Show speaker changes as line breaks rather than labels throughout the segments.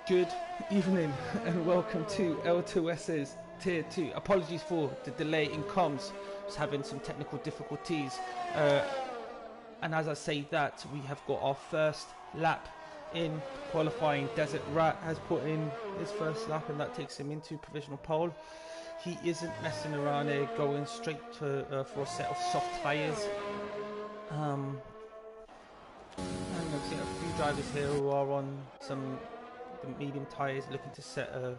Good evening and welcome to L2S's Tier 2. Apologies for the delay in comms, just having some technical difficulties. And as I say that, we have got our first lap in qualifying. Desert Rat has put in his first lap and that takes him into provisional pole. He isn't messing around here, going straight to, for a set of soft tyres. And I've seen a few drivers here who are on some medium tyres looking to set a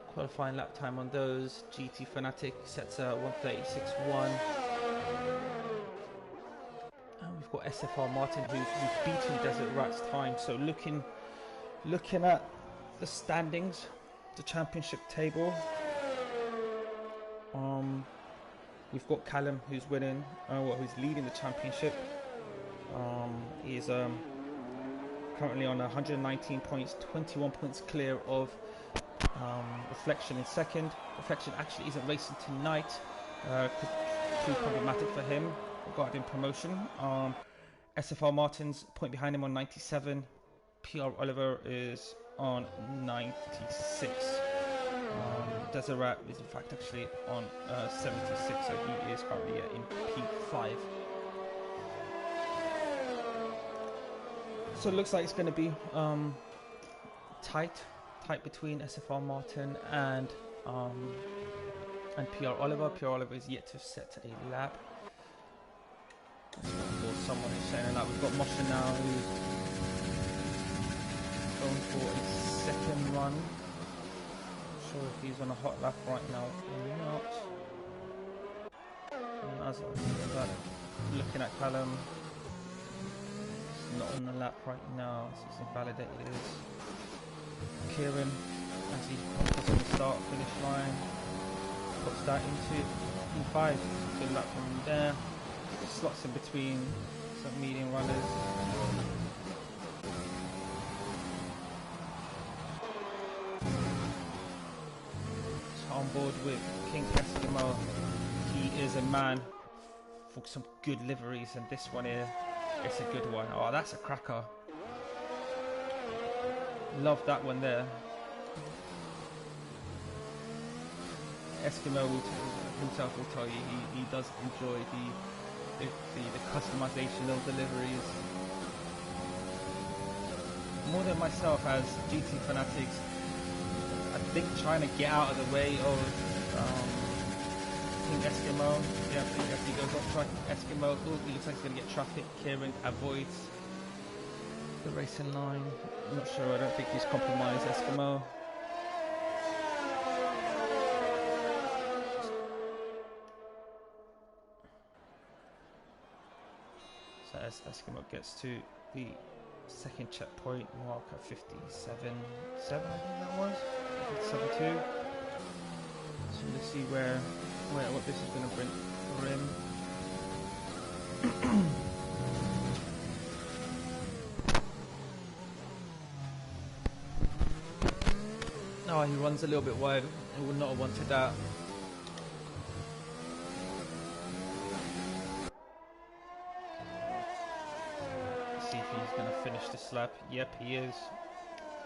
qualifying lap time on those. GT Fanatic sets a 1:36.1. And we've got SFR Martin who's beaten Desert Rat's time. So looking at the standings, the championship table, we've got Callum who's winning, who's leading the championship. He's currently on 119 points, 21 points clear of Reflection in second. Reflection actually isn't racing tonight, could prove problematic for him regarding promotion. SFR Martin's point behind him on 97. PR Oliver is on 96. Deseret is in fact actually on 76, so he is currently in P5. So it looks like it's going to be tight between SFR Martin and PR Oliver. PR Oliver is yet to set a lap. Someone is saying a lap. We've got Moshe now who's going for a second run. Not sure if he's on a hot lap right now or not. And as looking at Callum, not on the lap right now, so it's invalidated. Kieran, as he comes on the start finish line, puts that into P5. Good lap from there. Slots in between some medium runners. So on board with King Eskimo, he is a man for some good liveries, and this one here, it's a good one. Oh, that's a cracker. Love that one there. Eskimo himself will tell you he does enjoy the customization of the liveries. More than myself as GT fanatics, I think trying to get out of the way of Team Eskimo. Yeah, I think as he goes off track, Eskimo, oh, he looks like he's going to get traffic. Kieran avoids the racing line. I'm not sure, I don't think he's compromised Eskimo. So as Eskimo gets to the second checkpoint mark at 57.7, I think that was 57.2. So let's see what this is going to bring for him. Oh, he runs a little bit wide. He would not have wanted that. Let's see if he's going to finish this lap. Yep, he is.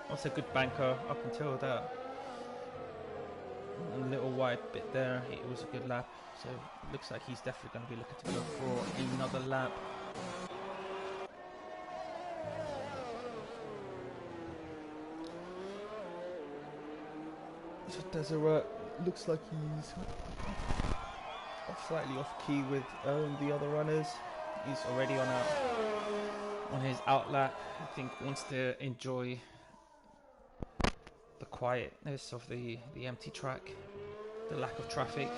That's a good banker up until that. A little wide bit there. It was a good lap. So it looks like he's definitely going to be looking to go for another lap. So Deseret looks like he's slightly off key with the other runners. He's already on his out lap. I think wants to enjoy the quietness of the empty track, the lack of traffic.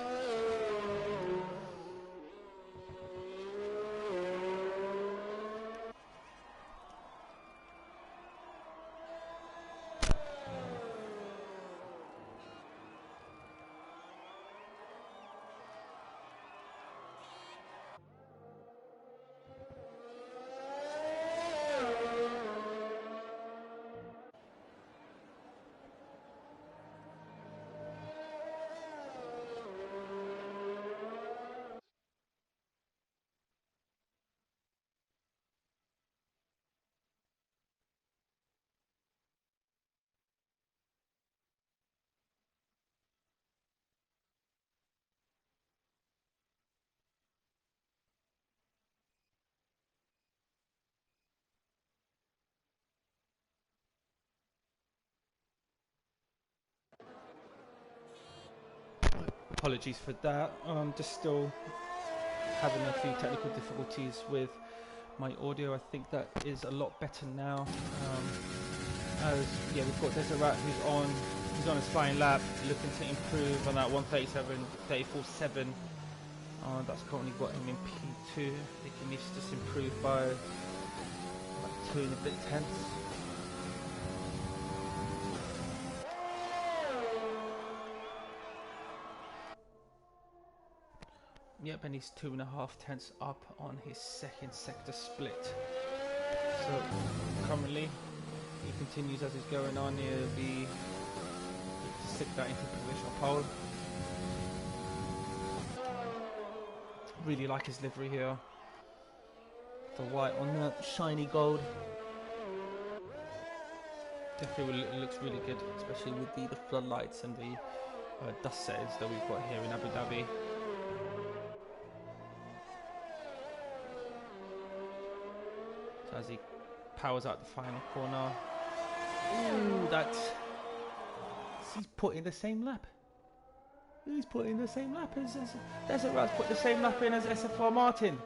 Apologies for that. Just still having a few technical difficulties with my audio. I think that is a lot better now. As yeah, we've got Deseret who's on his flying lap, looking to improve on that 1:37.34.7. That's currently got him in P2. I think he needs to just improve by like 2 and a bit tenths. Yep, and he's 2.5 tenths up on his second sector split. So currently he continues as he's going on. He'll be stick that into provisional pole. Really like his livery here. The white on the shiny gold. Definitely looks really good, especially with the floodlights and the dust settings that we've got here in Abu Dhabi. So as he powers out the final corner. Ooh, that's... He's put in the same lap. He's put in the same lap as Deseret's put the same lap in as SFR Martin.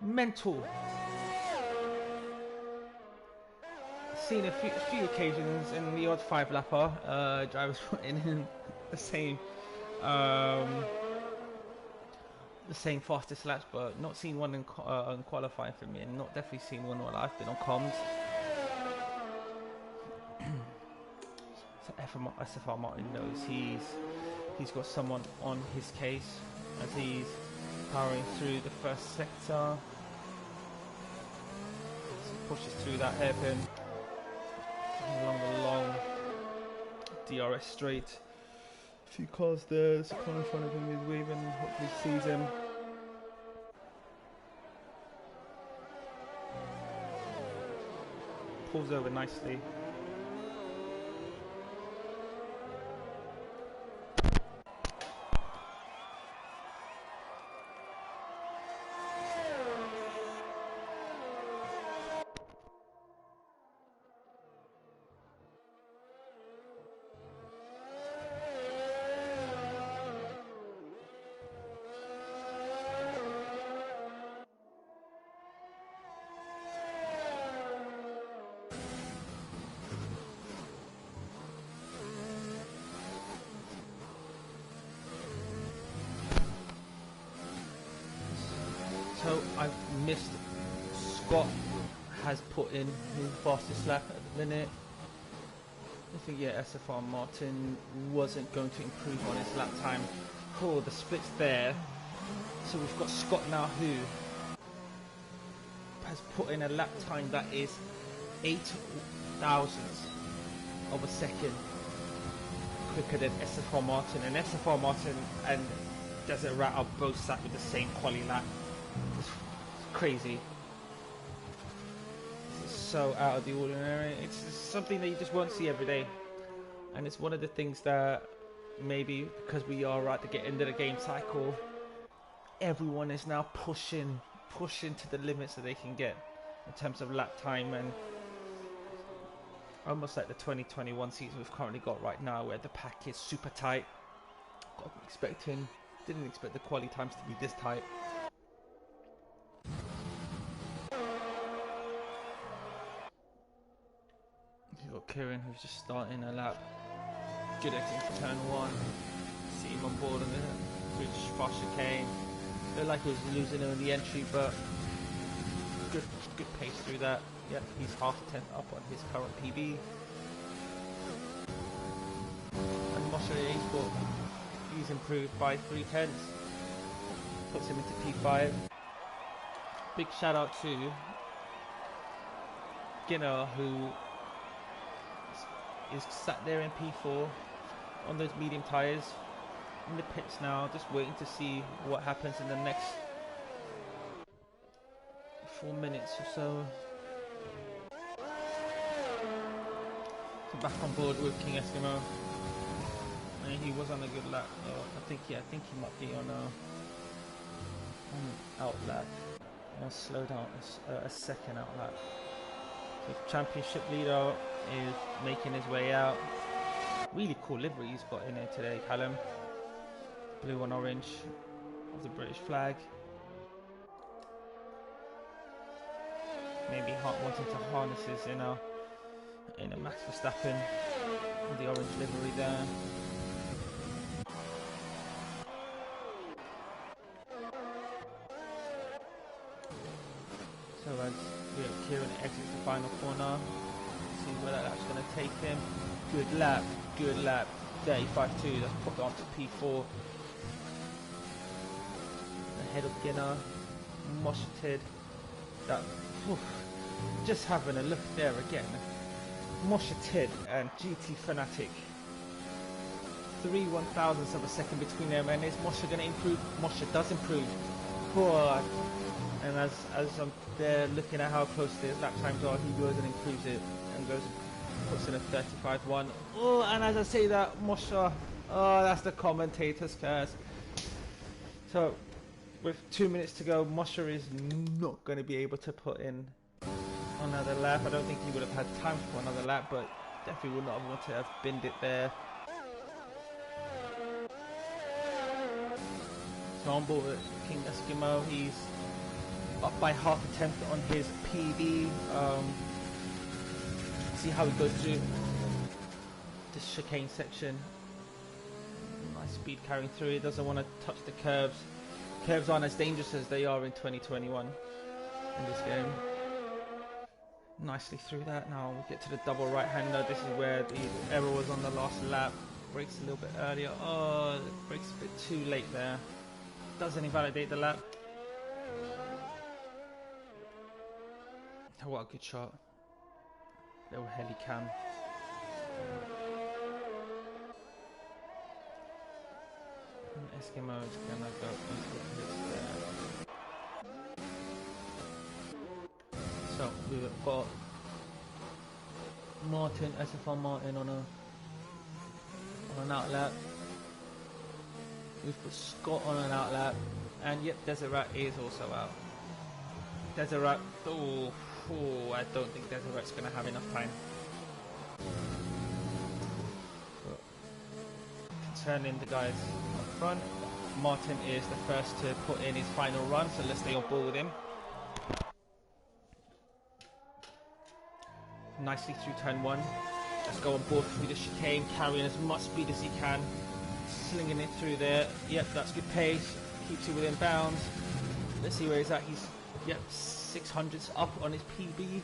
Mental. Seen a few occasions in the odd 5-lapper, drivers putting in the same fastest laps, but not seen one in qualifying for me, and not definitely seen one while I've been on comms. So SFR Martin knows he's got someone on his case as he's powering through the first sector. So he pushes through that hairpin along the long DRS straight. A few cars there, so car in front of him is waving, hopefully sees him. pulls over nicely. So I've missed. Scott has put in his fastest lap at the minute. I think SFR Martin wasn't going to improve on his lap time. Oh, the split's there. So we've got Scott now who has put in a lap time that is 8 thousandths of a second quicker than SFR Martin. And SFR Martin and Desert Rat are both sat with the same quali lap. It's crazy. It's so out of the ordinary. It's something that you just won't see every day, and it's one of the things that maybe because we are at the end of the game cycle, everyone is now pushing to the limits that they can get in terms of lap time, and almost like the 2021 season we've currently got right now, where the pack is super tight. Didn't expect the quali times to be this tight. You've got Kieran who's just starting a lap. Good exit for turn 1. See him on board in the bridge fast chicane. Looked like he was losing him in the entry, but good pace through that. Yep, he's half a tenth up on his current PB. And Moshe he's improved by 3 tenths. Puts him into P5. Big shout out to Ginner, who is sat there in P4 on those medium tyres in the pits now, just waiting to see what happens in the next 4 minutes or so. So back on board with King Eskimo, and he was on a good lap. I think he might be on an out lap. I'll slow down a second out lap. So championship leader is making his way out. Really cool livery he's got in here today, Callum. Blue and orange of the British flag. Maybe wanting to harness his in a Max Verstappen with the orange livery there. So as Kieran exits the final corner, see where that's going to take him. Good lap, 35.2, that's put on to P4. Ahead of Ginner, Mosheted, that, just having a look there again. Mosheted and GT Fanatic, 3 1,000ths of a second between them, and is Moshe going to improve? Moshe does improve. Oh, and as I'm there looking at how close his lap times are, he goes and improves it and goes and puts in a 35.1. Oh, and as I say that, Moshe, oh, that's the commentator's curse. So with 2 minutes to go, Moshe is not going to be able to put in another lap. I don't think he would have had time for another lap, but definitely would not have wanted to have binned it there. So on board with King Eskimo, he's up by half a tenth on his PB. See how he goes through this chicane section. Nice speed carrying through. He doesn't want to touch the curbs. Curves aren't as dangerous as they are in 2021 in this game. Nicely through that. Now we get to the double right-hander. This is where the error was on the last lap. Brakes a little bit earlier. Oh, brakes a bit too late there. Doesn't invalidate the lap. Oh, what a good shot. Little heli cam. And Eskimo is gonna go into the pits there. So we've got Martin, SFR Martin on an outlap. We've got Scott on an outlap, and yep, Deseret is also out. Deseret, oh, I don't think Deseret's going to have enough time. But concerning the guys up front, Martin is the first to put in his final run, so let's stay on board with him. Nicely through turn 1. Let's go on board through the chicane, carrying as much speed as he can, slinging it through there. Yep, that's good pace, keeps you within bounds. Let's see where he's at. He's, yep, 600s up on his PB.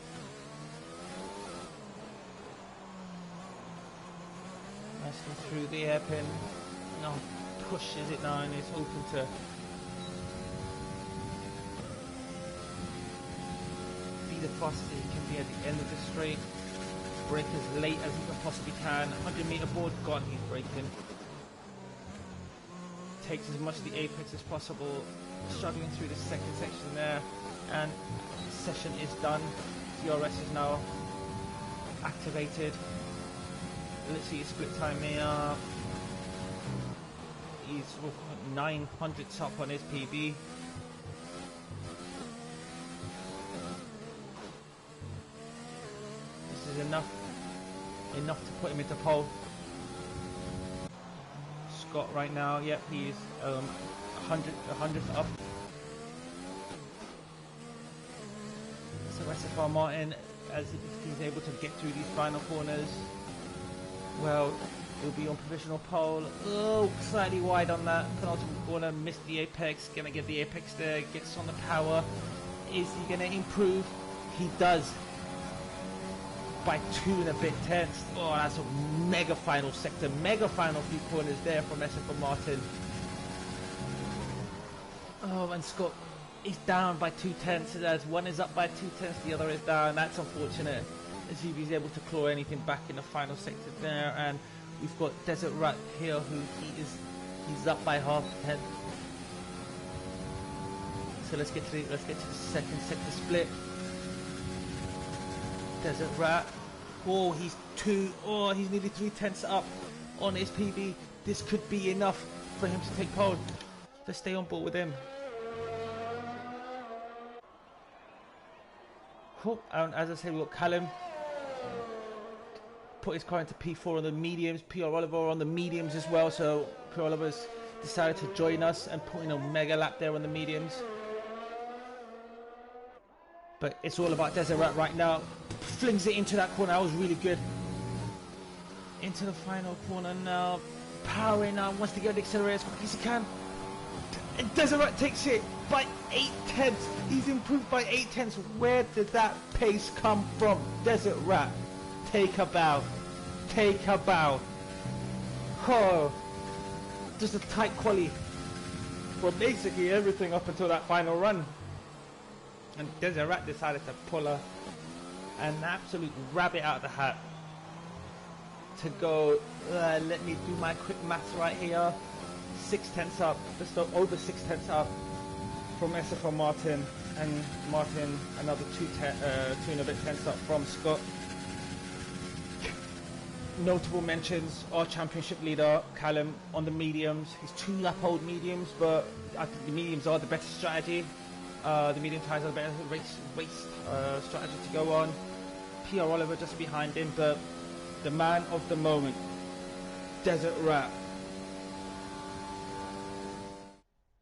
Nicely through the hairpin. Now pushes it down, it's open to be the fastest he can be at the end of the straight. Brake as late as he possibly can. 100-meter board gone, he's braking. Takes as much of the apex as possible. Struggling through the second section there, and session is done. DRS is now activated. Let's see his split time here. He's 900s up on his PB. This is enough to put him into pole. Scott right now, yep, he's 100th up. So SFR Martin, as he's able to get through these final corners, well, he'll be on provisional pole. Oh, slightly wide on that penultimate corner, missed the apex, gonna get the apex there, gets on the power. Is he gonna improve? He does. By 2 and a bit tenths. Oh, that's a mega final sector, mega final few corners there from SFR Martin. Oh, and Scott is down by 2 tenths. As one is up by 2 tenths, the other is down. That's unfortunate. As if he's able to claw anything back in the final sector there. And we've got Deseret here, who he's up by half a tenth. So let's get to the second sector split. Deseret. Oh, he's nearly 3 tenths up on his PB. This could be enough for him to take pole. Let's stay on board with him. Oh, and as I said, we've got Callum. Put his car into P4 on the mediums. PR Oliver on the mediums as well. So PR Oliver's decided to join us and put in a mega lap there on the mediums. But it's all about Deseret right now. Flings it into that corner. That was really good. Into the final corner now. Powering now. Wants to get the accelerator as quick as he can. And Deseret takes it by 8 tenths. He's improved by 8 tenths. Where did that pace come from? Deseret. Take a bow. Take a bow. Oh. Just a tight quali for basically everything up until that final run. And Deseret decided to pull an absolute rabbit out of the hat to go, let me do my quick maths right here, 6 tenths up, just over 6 tenths up from SFR Martin, and Martin another 2 and a bit tenths up from Scott. Notable mentions, our championship leader Callum on the mediums. He's 2 lap old mediums, but I think the mediums are the better strategy. The medium tyres are the better race strategy to go on. PR Oliver just behind him, but the man of the moment, Deseret,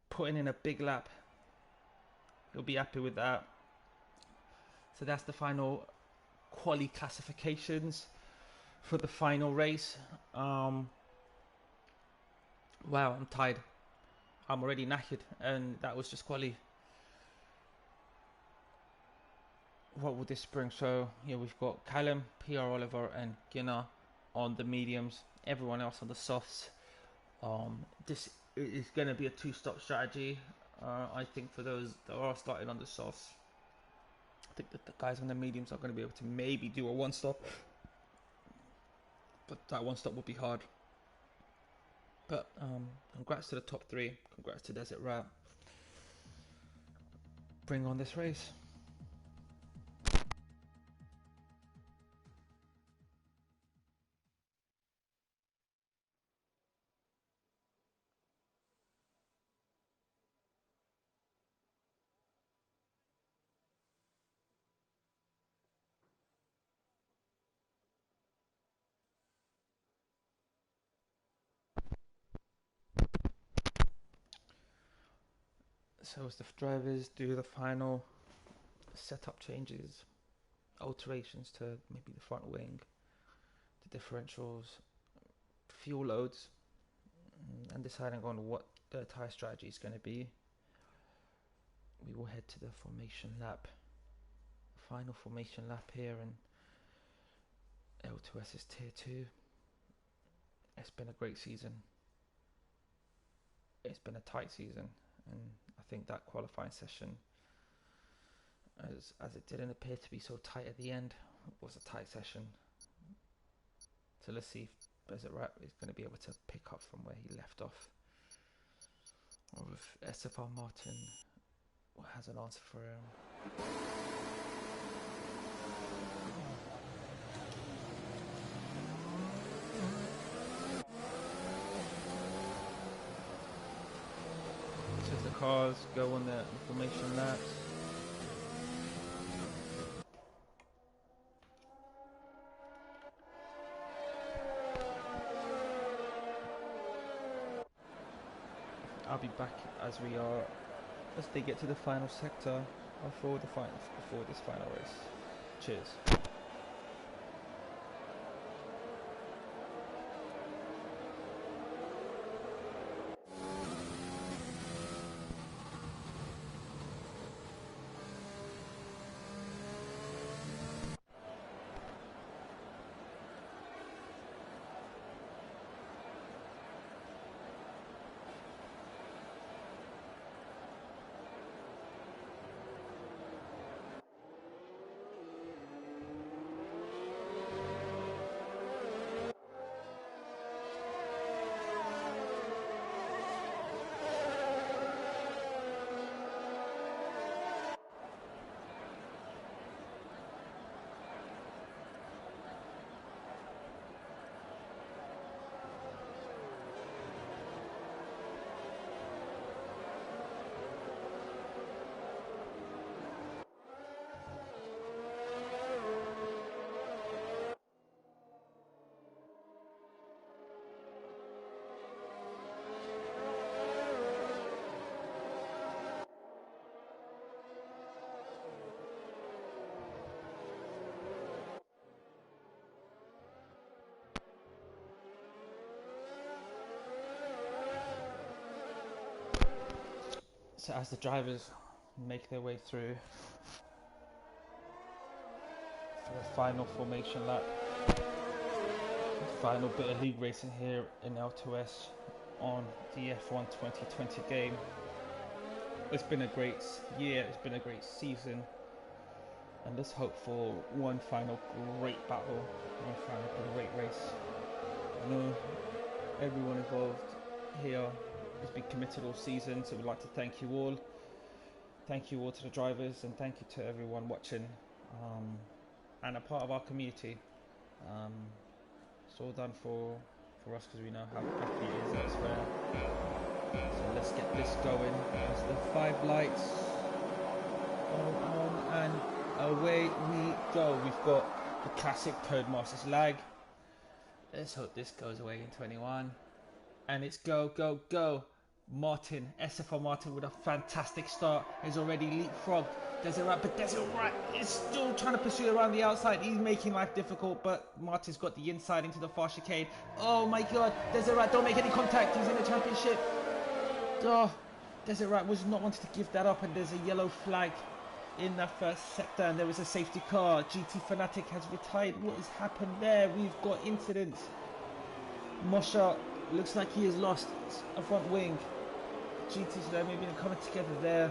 putting in a big lap. He'll be happy with that. So that's the final quali classifications for the final race. Wow, I'm tired. I'm already knackered, and that was just quali. What will this bring? So yeah, we've got Callum, PR Oliver, and Gunnar on the mediums. Everyone else on the softs. This is going to be a 2-stop strategy. I think for those that are starting on the softs, I think that the guys on the mediums are going to be able to maybe do a 1-stop, but that 1-stop will be hard. But congrats to the top 3. Congrats to Deseret. Bring on this race. So as the drivers do the final setup changes, alterations to maybe the front wing, the differentials, fuel loads, and deciding on what the tyre strategy is going to be, we will head to the formation lap. Final formation lap here in L2S's Tier 2. It's been a great season. It's been a tight season, and I think that qualifying session, as it didn't appear to be so tight at the end, was a tight session. So let's see if Desert is going to be able to pick up from where he left off, or if SFR Martin has an answer for him. So the cars go on their information laps. I'll be back as they get to the final sector before this final race. Cheers. So as the drivers make their way through for the final formation lap, the final bit of league racing here in L2S on the F1 2020 game. It's been a great year, it's been a great season, and let's hope for one final great battle, one final great race. I know everyone involved here has been committed all season, so we'd like to thank you all. Thank you all to the drivers, and thank you to everyone watching and a part of our community. It's all done for us because we know how happy it is elsewhere. So let's get this going. As the 5 lights go on and away we go. We've got the classic Codemasters lag. Let's hope this goes away in 21. And it's go, go, go. Martin, SFR Martin with a fantastic start. He's already leapfrogged Deseret, but Deseret is still trying to pursue around the outside. He's making life difficult, but Martin's got the inside into the far chicane. Oh my god, Deseret, don't make any contact. He's in the championship. Oh, Deseret was not wanting to give that up, and there's a yellow flag in that first sector, and there was a safety car. GT Fanatic has retired. What has happened there? We've got incidents. Mosha looks like he has lost a front wing. GT's there, maybe they're coming together there.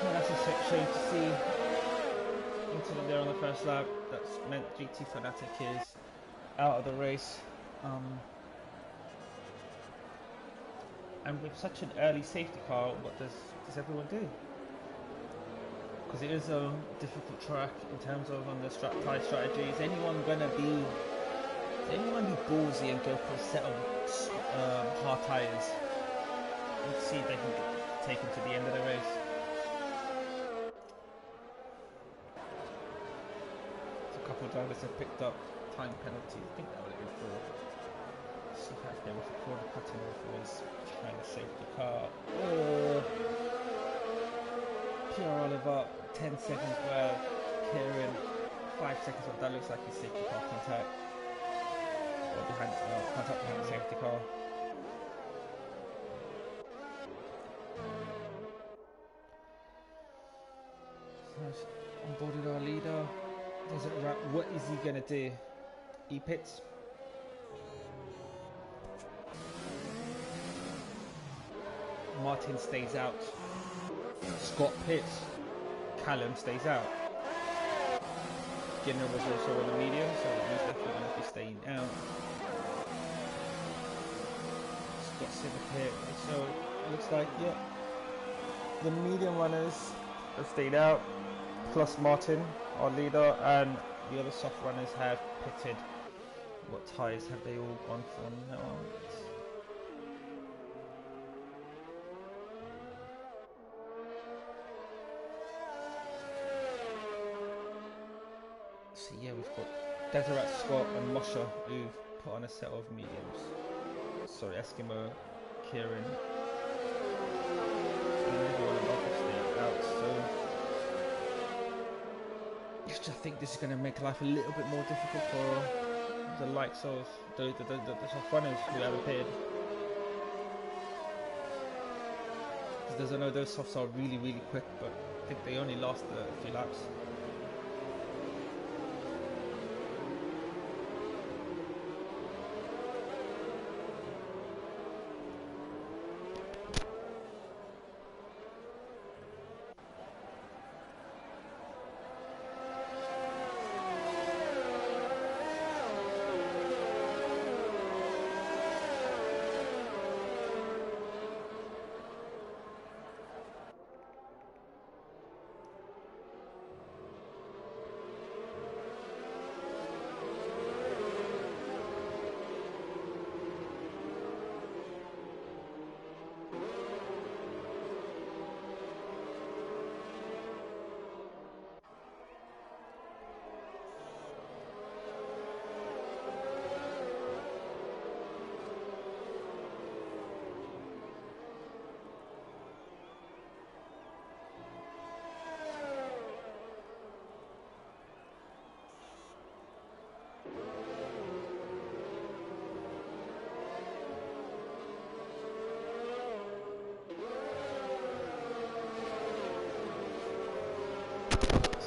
Oh, that's a shame to see. Incident there on the first lap. That's meant GT Fanatic is out of the race. And with such an early safety car, what does everyone do? Because it is a difficult track in terms of on the tyre strategy. Is anyone gonna be ballsy and go for a set of hard tyres and see if they can take them to the end of the race? So a couple of drivers have picked up time penalty. I think that would have been for. See if there was a corner cutting off, was trying to save the car. Oh, Pierre Oliver, 10 seconds. Well, Kieran, 5 seconds. Well, that looks like his safety car contact. Or behind contact behind the safety car. So onboarded our leader. There's a wrap. What is he gonna do? He pits. Martin stays out. Scott pits. Callum stays out. Skinner was also on the medium, so he's definitely going to be staying out. Scott's in the pit. So it looks like, yeah, the medium runners have stayed out, plus Martin, our leader, and the other soft runners have pitted. What tyres have they all gone for now? So yeah, we've got Deseret, Scott and Moshe who've put on a set of mediums. Sorry, Eskimo, Kieran, and everyone above us stayed out. So I think this is going to make life a little bit more difficult for the likes of the soft runners who have appeared. Because I know those softs are really quick, but I think they only last a few laps.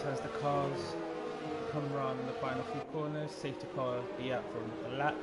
As the cars come around the final few corners, safety car be out from the lap.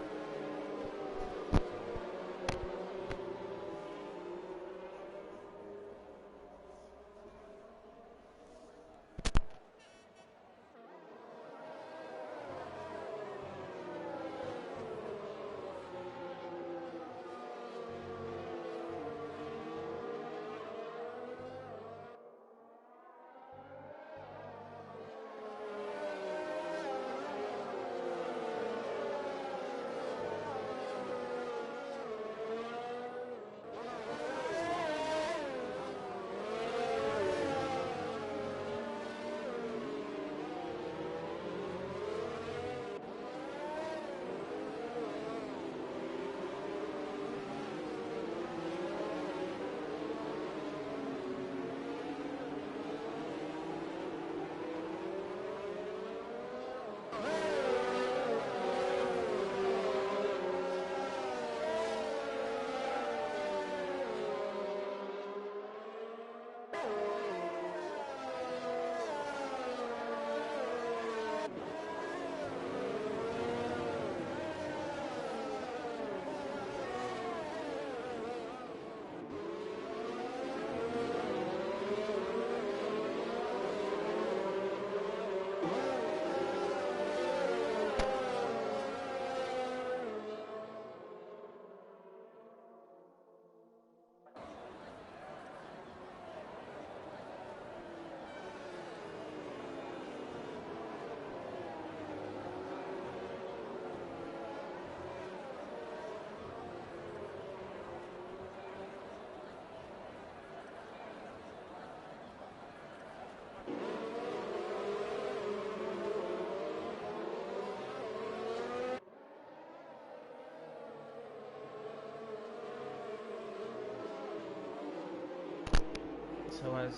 So as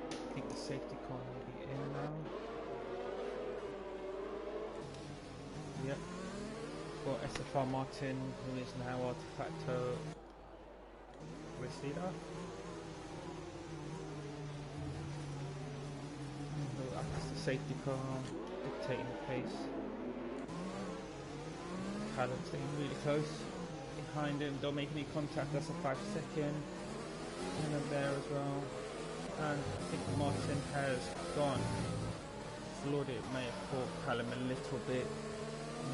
I think the safety car will be in now. Yep. Got SFR Martin, who is now our de facto race leader. That's the safety car dictating the pace. Callum's getting really close behind him, don't make any contact, that's a 5 second. And then there as well. And I think Martin has gone. Floored it, may have caught Callum a little bit.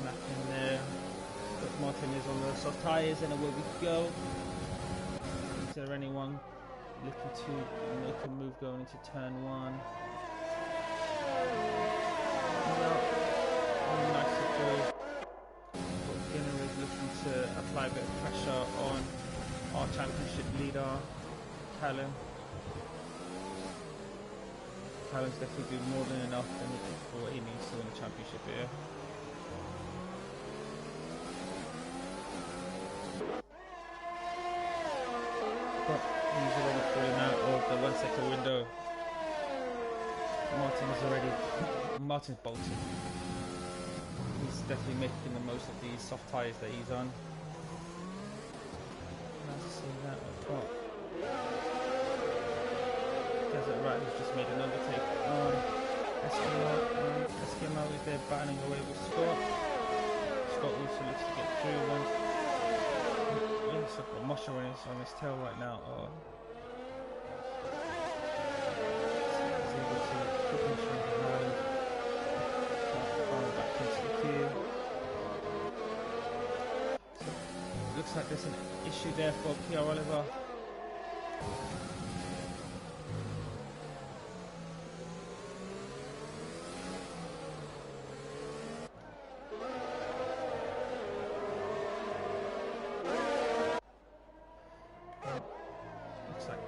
Nothing there. But Martin is on the soft tyres and away we go. Is there anyone looking to make a move going into turn 1? No. Oh, nice to Ginner is looking to apply a bit of pressure on our championship leader, Callum. Callum's definitely doing more than enough for what he needs to win the championship here. But he's already falling out of the 1 second window. Martin's bolting. He's definitely making the most of these soft tyres that he's on. Nice to see that. Desert Rat who's just made an overtake on Eskimo is there battling away with Scott. Scott also looks to get through one. He's got Mosher on his tail right now. He's able to put Mosher behind. Back into the queue. So, looks like there's an issue there for PR Oliver.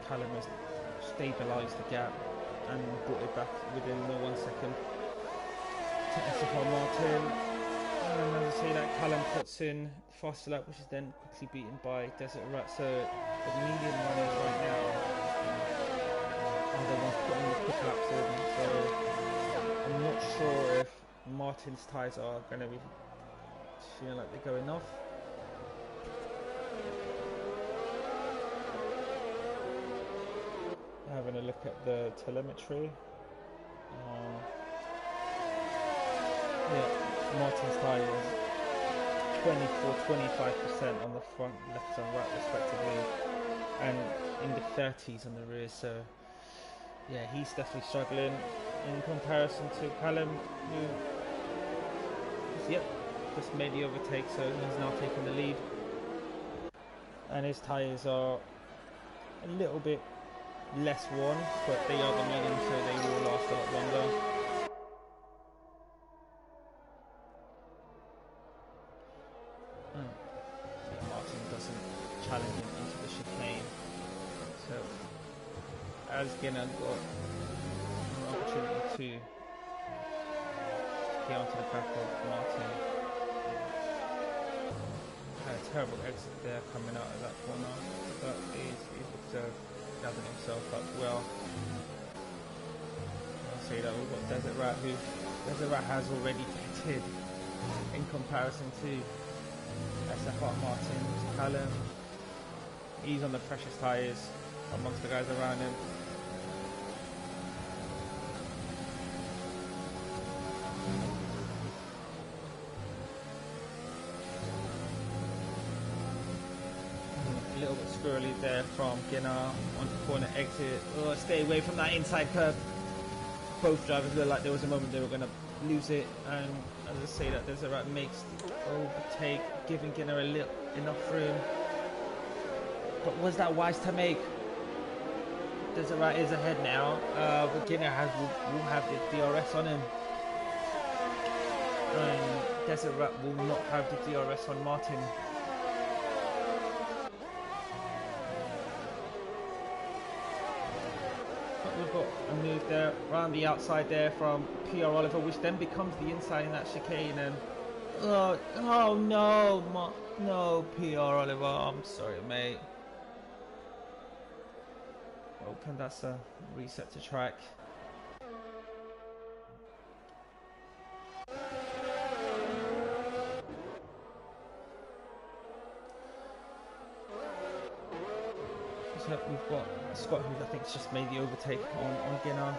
Callum has stabilised the gap and brought it back within the 1 second to SFR Martin. And as I say that, Callum puts in faster lap, which is then quickly beaten by Desert Rat. So the medium runners right now are the ones putting the quick laps in. So I'm not sure if Martin's tyres are going to be feeling like they're going off. Having a look at the telemetry. Yeah, Martin's tyre is 24-25% on the front, left and right respectively, and in the 30s on the rear. So yeah, he's definitely struggling in comparison to Callum, who just made the overtake, so he's now taking the lead. And his tyres are a little bit less worn, but they are the medium, so they will last a lot longer. Martin doesn't challenge him into the chicane, so as Ginner got an opportunity to get onto the back of Martin. Had a terrible exit there coming out of that corner, but he's observed gathering himself up well. I'll say that we've got Desert Rat, who Desert Rat has already pitted in comparison to SFR Martin. Callum, he's on the freshest tyres amongst the guys around him. A little bit squirrely there from Ginner on the corner exit. Oh, stay away from that inside curve. Both drivers looked like there was a moment they were going to lose it, and as I say that, Desert Rat makes the overtake, giving Ginner a little enough room. But was that wise to make? Desert Rat is ahead now, but Ginner will have the DRS on him. And Desert Rat will not have the DRS on Martin. We've got a move there around the outside there from PR Oliver, which then becomes the inside in that chicane. And oh no, no, PR Oliver, I'm sorry, mate. open. That's a reset to track. So we've got Scott, who I think has just made the overtake on Ginner.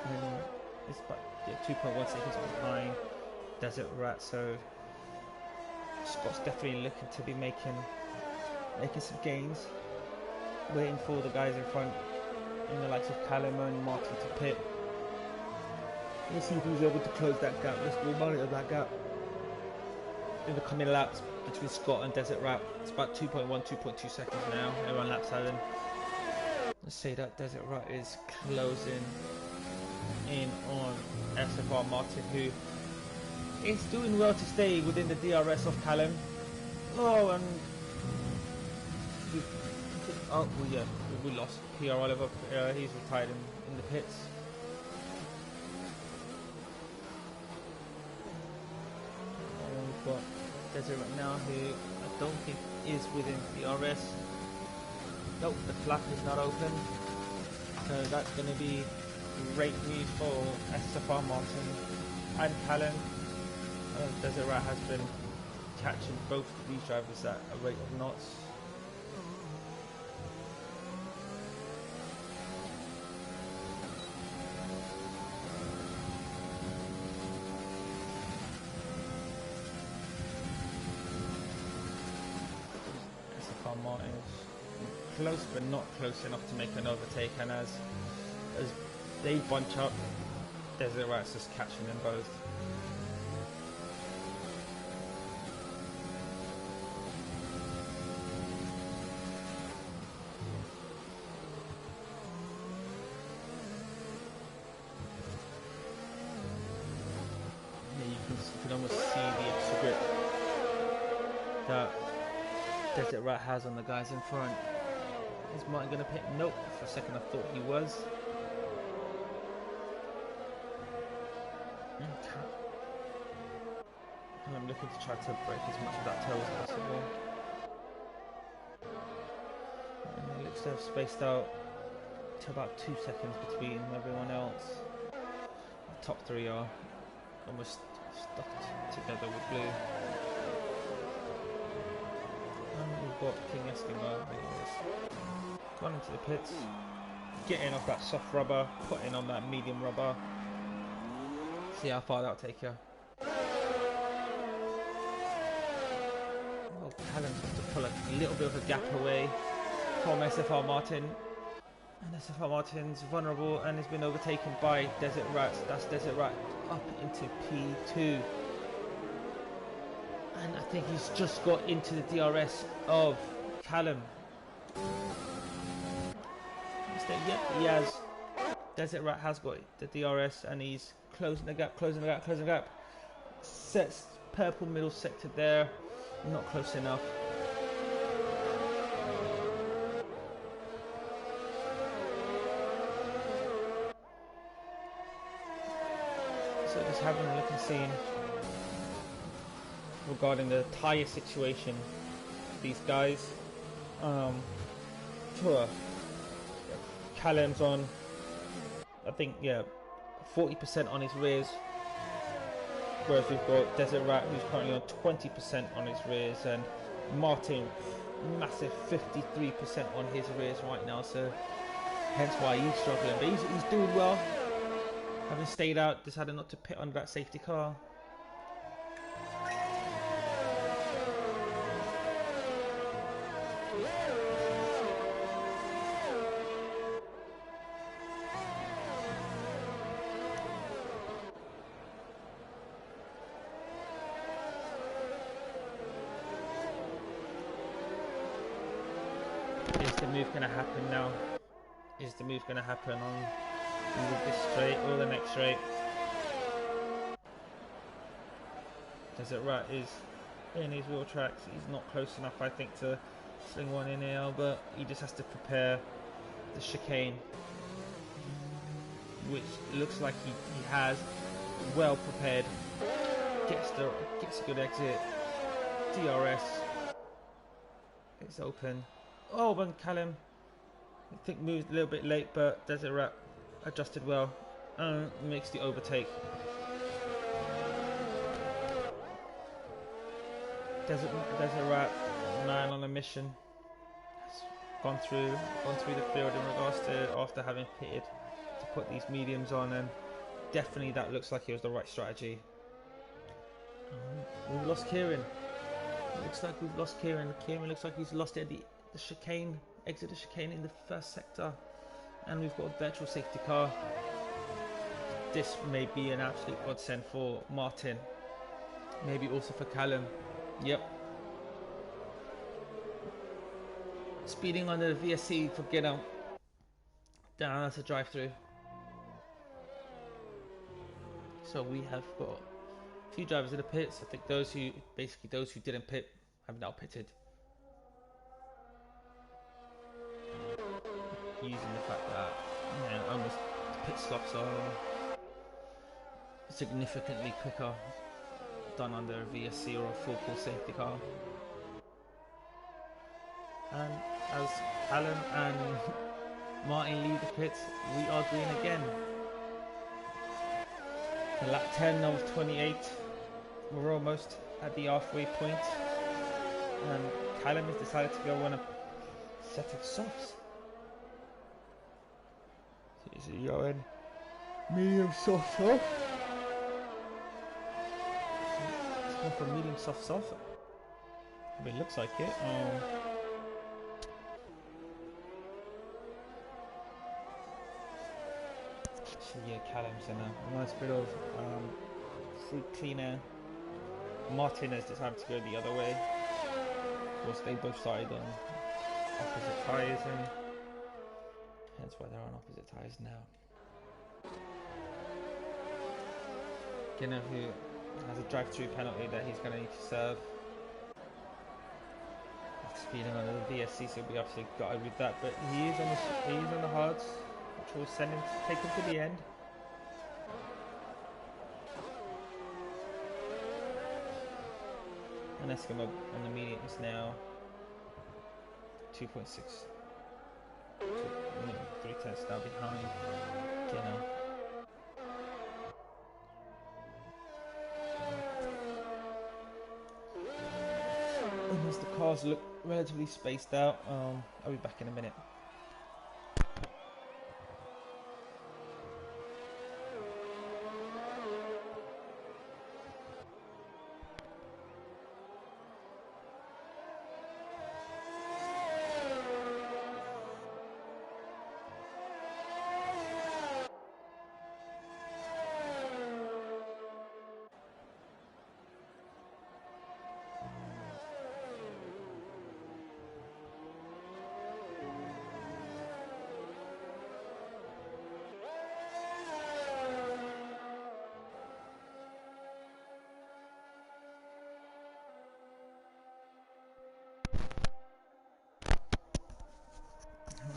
And it's about 2.1 seconds behind Desert Rat, so Scott's definitely looking to be making some gains. Waiting for the guys in front, in the likes of Callum and Martin, to pit. Let's see if he's able to close that gap. We'll monitor that gap in the coming laps between Scott and Desert Rat. It's about 2.2 seconds now. Everyone lap 7. Let's say that Desert Rat is closing in on SFR Martin, who is doing well to stay within the DRS of Callum. Oh, and we lost PR Oliver. He's retired in the pits. And we've got Desert right now, who I don't think is within DRS. Nope, the flap is not open. So that's going to be great news for SFR Martin and Callum. Desert Rat has been catching both of these drivers at a rate of knots. SFR Martin close, but not close enough to make an overtake, and as they bunch up, Desert Rat's just catching them both. You can almost see the extra grip that Desert Rat has on the guys in front. Is Martin going to pit? Nope. For a second I thought he was. And I'm looking to try to break as much of that toe as possible. And it looks to have spaced out to about 2 seconds between everyone else. The top 3 are almost stuck together with blue. And we've got King Eskimo gone into the pits, getting off that soft rubber, putting on that medium rubber. See how far that'll take you. Well, Callum's got to pull a little bit of a gap away from SFR Martin. And SFR Martin's vulnerable and has been overtaken by Desert Rat. That's Desert Rat up into P2. And I think he's just got into the DRS of Callum. Yep, he has. Desert Rat has got the DRS and he's closing the gap, closing the gap, closing the gap. Sets purple middle sector there. Not close enough. So just having a look and seeing regarding the tyre situation. These guys. Callum's on, I think, 40% on his rears, whereas we've got Desert Rat, who's currently on 20% on his rears, and Martin, massive 53% on his rears right now, so hence why he's struggling. But he's doing well, having stayed out, decided not to pit under that safety car. Is the move going to happen now? Is the move going to happen on either this straight or the next straight? Desert Rat is in his wheel tracks. He's not close enough, I think, to sling one in here, but he just has to prepare the chicane, which looks like he has. Well prepared. Gets a good exit. DRS. It's open. Oh, but Callum I think moved a little bit late, but Desert adjusted well and makes the overtake. Desert man on a mission, has gone through the field in regards to after having pitted to put these mediums on, and definitely that looks like it was the right strategy. We've lost Kieran. It looks like we've lost Kieran. Kieran looks like he's lost it at the chicane, exit the chicane in the first sector, and we've got a virtual safety car. This may be an absolute godsend for Martin, maybe also for Callum. Yep. Speeding under the VSC for Gidam. Down as a drive-through. So we have got a few drivers in the pits. I think those who didn't pit have now pitted. Using the fact that almost pit stops are significantly quicker done under a VSC or a full safety car. And as Callum and Martin leave the pits, we are green again. The lap 10 of 28. We're almost at the halfway point, and Callum has decided to go on a set of softs. So he's going medium soft soft. It's going for medium soft soft. It looks like it. So yeah, Callum's in a nice bit of fruit cleaner. Martin has decided to go the other way. Of course, they both started on opposite tyres, and hence why they're on opposite tyres now. Ginner, who has a drive-through penalty that he's going to need to serve. After speeding under the VSC, so we obviously gutted with that, but he is on the hards, which will take him to the end. And Eskimo on the mediums now. 2.6. 3 tenths now behind Ginner. And as the cars look relatively spaced out, I'll be back in a minute.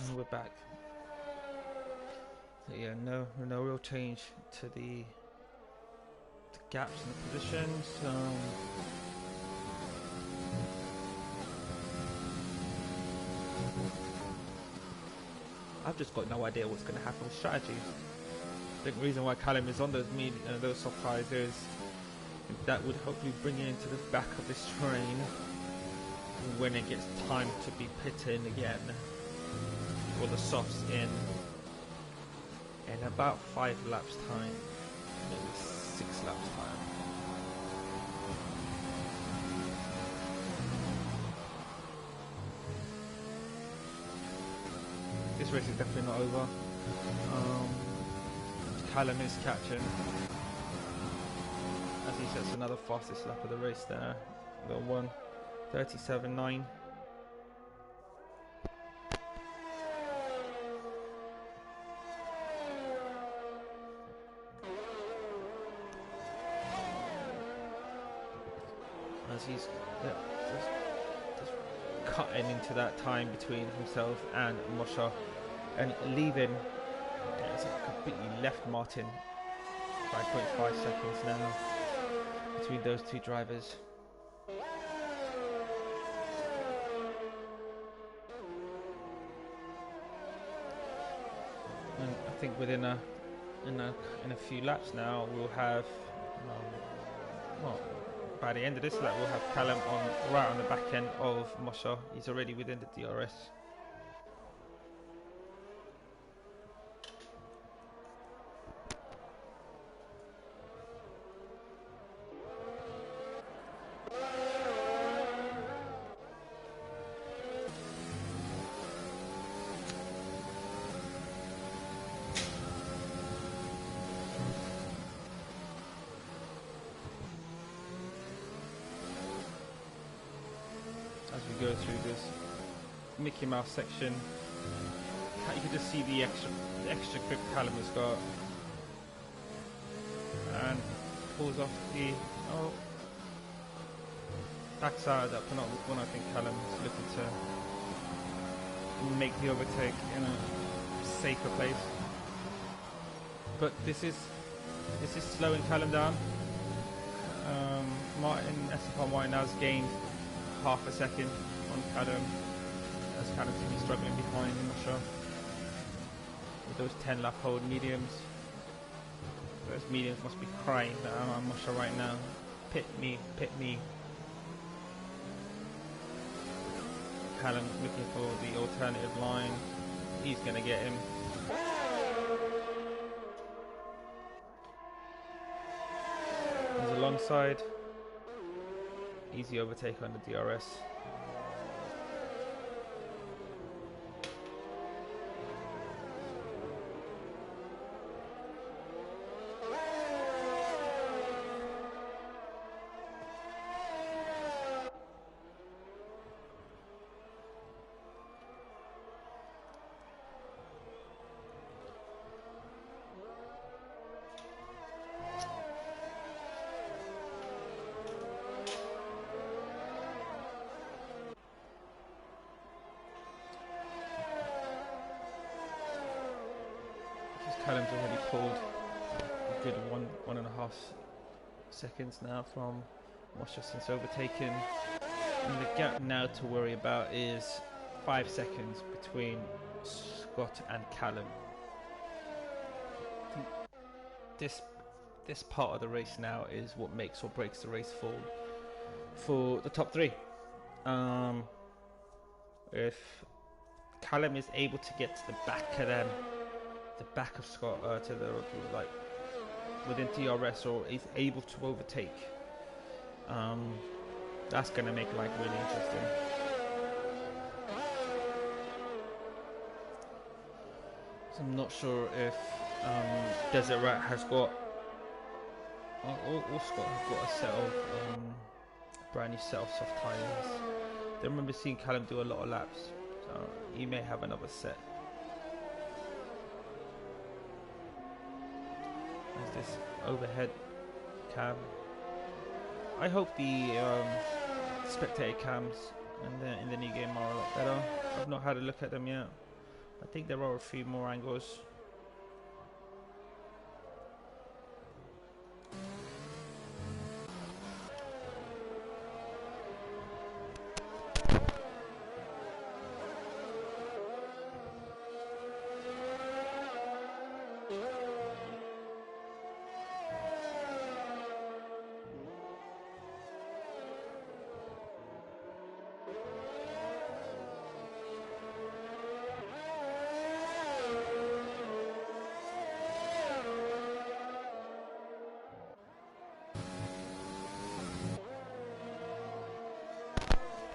And we're back. So yeah, no real change to the gaps in the positions. I've just got no idea what's going to happen with strategy. I think the reason why Callum is on those soft tyres is that would hopefully bring it into the back of this train when it gets time to be pitting again for the softs in about 5 laps time, maybe 6 laps time. This race is definitely not over. Callum is catching as he sets another fastest lap of the race there. The 1:37.9. As he's just cutting into that time between himself and Moshe, and leaving. It's completely left Martin. 5.5 seconds now between those two drivers. think within in a few laps now we'll have well, by the end of this lap we'll have Callum right on the back end of Mosher. He's already within the DRS. As we go through this Mickey Mouse section, you can just see the extra grip Callum has got, and pulls off the backside of that penultimate one. I think Callum is looking to make the overtake in a safer place, but this is slowing Callum down. Esteban Martin has gained half a second on Callum, as Callum seems to be struggling behind him, I'm sure, with those 10 lap hold mediums. Those mediums must be crying now, I'm not sure right now. Pit me, pit me. Callum looking for the alternative line. He's going to get him. He's alongside. Easy overtake on the DRS. Callum's already pulled a good 1.5 seconds now from Mosher since overtaken, and the gap now to worry about is 5 seconds between Scott and Callum. I think this part of the race now is what makes or breaks the race for the top three. If Callum is able to get to the back of them, the back of Scott to the like within DRS, or is able to overtake, that's going to make life really interesting. So I'm not sure if Desert Rat has got or Scott have got a set of brand new set of soft tyres. I remember seeing Callum do a lot of laps, so he may have another set. There's this overhead cam. I hope the spectator cams in the new game are a lot better. I've not had a look at them yet. I think there are a few more angles.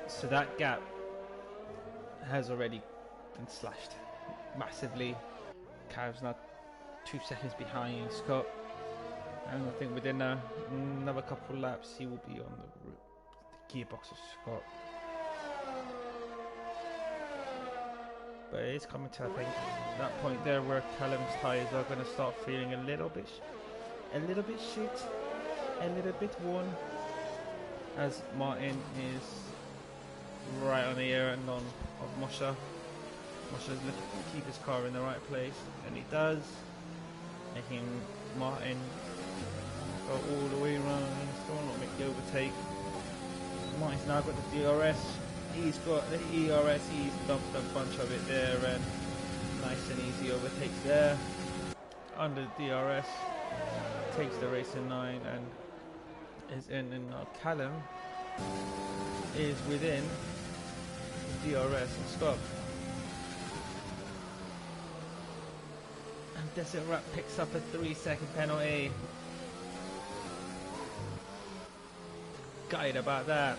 So that gap has already been slashed massively. Cav's now 2 seconds behind Scott, and I think within another couple of laps he will be on the gearbox of Scott. But it is coming to, I think, that point there where Callum's tyres are going to start feeling a little bit shit, a little bit worn, as Martin is right on the air and on of Mosher. Mosher's looking to keep his car in the right place, and he does, making Martin go all the way around and still not make the overtake. Martin's now got the DRS, he's got the ERS, he's dumped a bunch of it there, and Nice and easy overtakes there. Under DRS, takes the race in 9 and is in. And Callum is within DRS and Scott. And Desert Rat picks up a 3-second penalty. Gutted about that.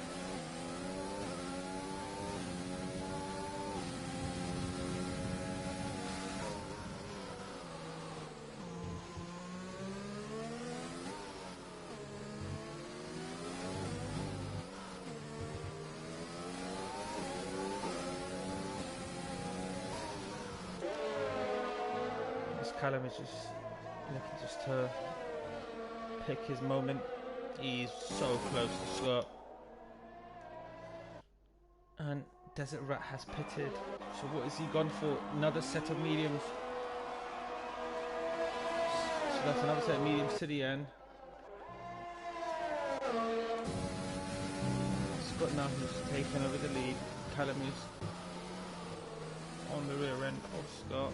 Callum is just looking just to pick his moment. He's so close to Scott. And Desert Rat has pitted. So what has he gone for? Another set of mediums. So that's another set of mediums to the end. Scott now who's taken over the lead. Callum is on the rear end of Scott.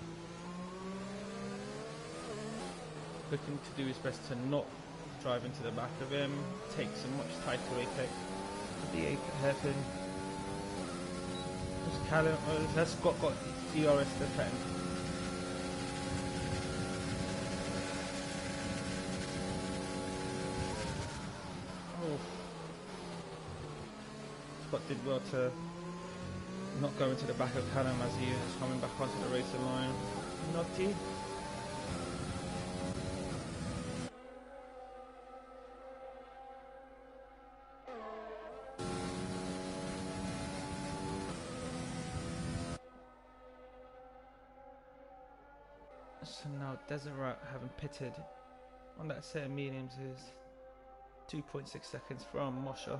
Looking to do his best to not drive into the back of him, takes a much tighter apex to the hairpin. Callum, has Scott got DRS to defend? Oh. Scott did well to not go into the back of Callum as he is coming back onto the racing line. Naughty. So now Desert Rat, having pitted on that set of mediums, is 2.6 seconds from Mosher.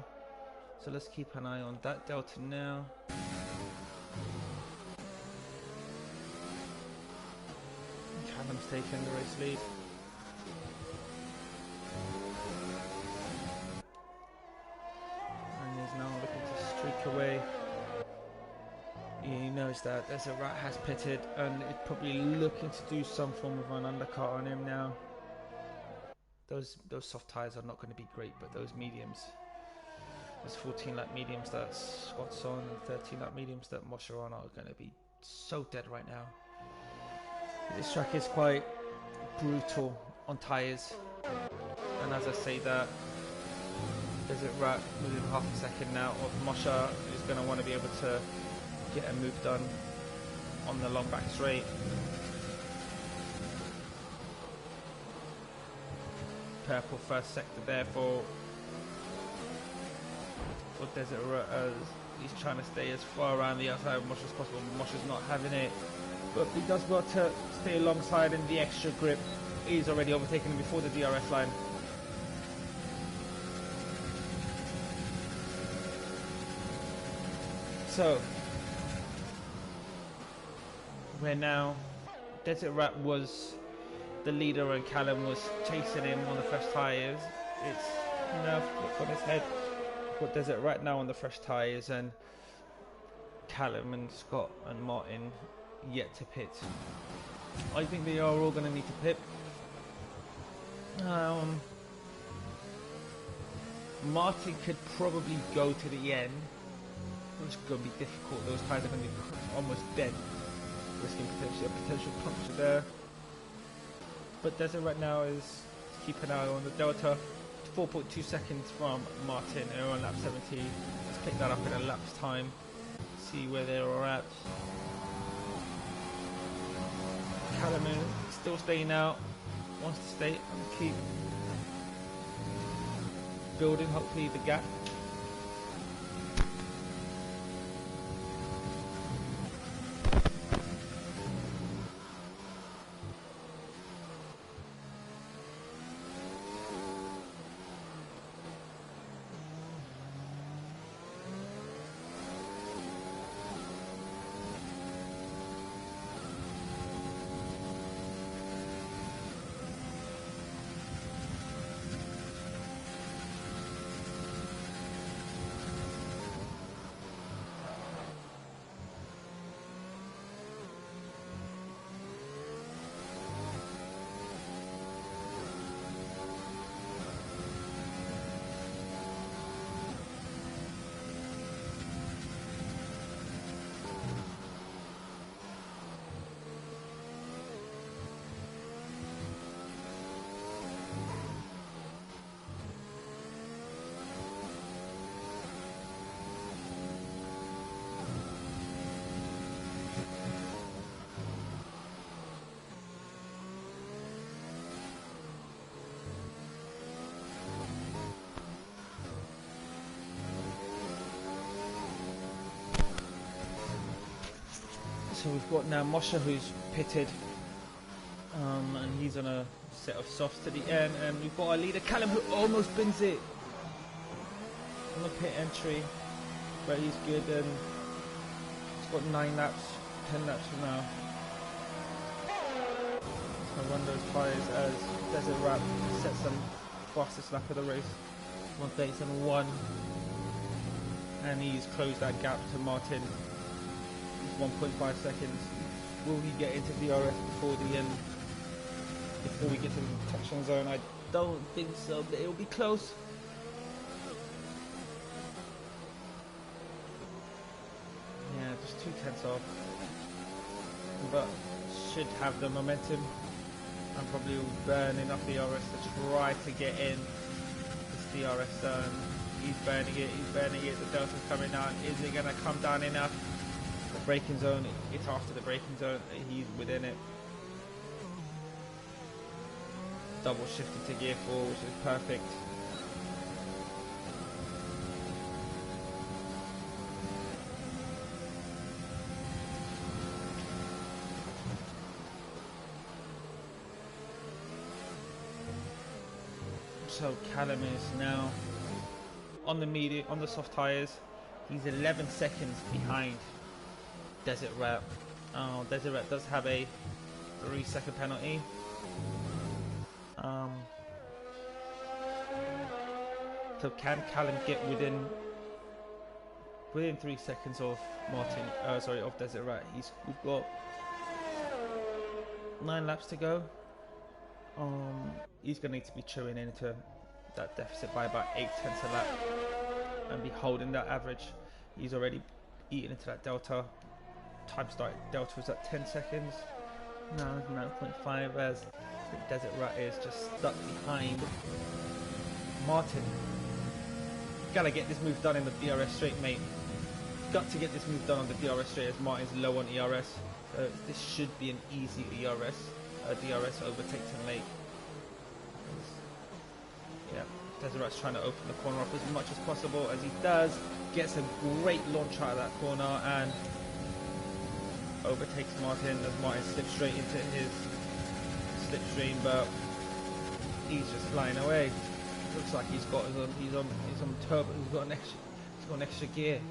So let's keep an eye on that delta now. Callum's taking the race lead. And he's now looking to streak away. He knows that Desert Rat has pitted and is probably looking to do some form of an undercut on him now. Those soft tyres are not going to be great, but those mediums, those 14 lap mediums that Scott's on and 13 lap mediums that Mosher on, are going to be so dead right now. This track is quite brutal on tyres, and as I say that, Desert Rat within half a second now of Mosher is going to want to be able to get a move done on the long back straight. Purple first sector there for Desert Rat, as he's trying to stay as far around the outside of Mosh as possible. Mosh is not having it, but he does well to stay alongside, and the extra grip is already overtaken him before the DRS line. So where now Desert Rat was the leader and Callum was chasing him on the fresh tyres, it's now flipped on his head. Got Desert Rat now on the fresh tyres, and Callum and Scott and Martin yet to pit. I think they are all going to need to pit. Martin could probably go to the end. It's going to be difficult. Those tyres are going to be almost dead, risking potentially a potential puncture there. But Desert right now is keep an eye on the delta. 4.2 seconds from Martin, who are on lap 70. Let's pick that up in a lap's time. See where they are at. Callum still staying out. Wants to stay and keep building, hopefully, the gap. So we've got now Moshe who's pitted, and he's on a set of softs to the end, and we've got our leader Callum who almost bins it on the pit entry, but he's good, and he's got 9 laps, 10 laps from now. So run those tyres as Desert Rat sets them fastest lap of the race, 1:37.1, and he's closed that gap to Martin. He's 1.5 seconds. Will he get into DRS before the end? Before we get to the detection zone? I don't think so, but it'll be close. Yeah, just 2/10 off, but should have the momentum and probably will burn enough DRS to try to get in this DRS zone. He's burning it, the delta's coming out. Is it going to come down enough? The braking zone, it's after the braking zone, he's within it. Double shifted to gear 4, which is perfect. So Callum is now on the soft tyres. He's 11 seconds behind Desert Rat. Oh, Desert Rat does have a 3-second penalty. So can Callum get within 3 seconds of Martin? Of Desert Rat. We've got 9 laps to go. He's gonna need to be chewing into that deficit by about 8/10 a lap and be holding that average. He's already eaten into that delta. Time start delta was at 10 seconds. Now 9.5 as the Desert Rat is just stuck behind Martin. Gotta get this move done in the DRS straight, mate. Got to get this move done on the DRS straight as Martin's low on ERS. So this should be an easy DRS overtake to make. Yeah, Desert Rat's trying to open the corner up as much as possible. As he does, gets a great launch out of that corner and overtakes Martin as Martin slips straight into his slipstream, but he's just flying away. Looks like he's on turbo. He's got an extra gear.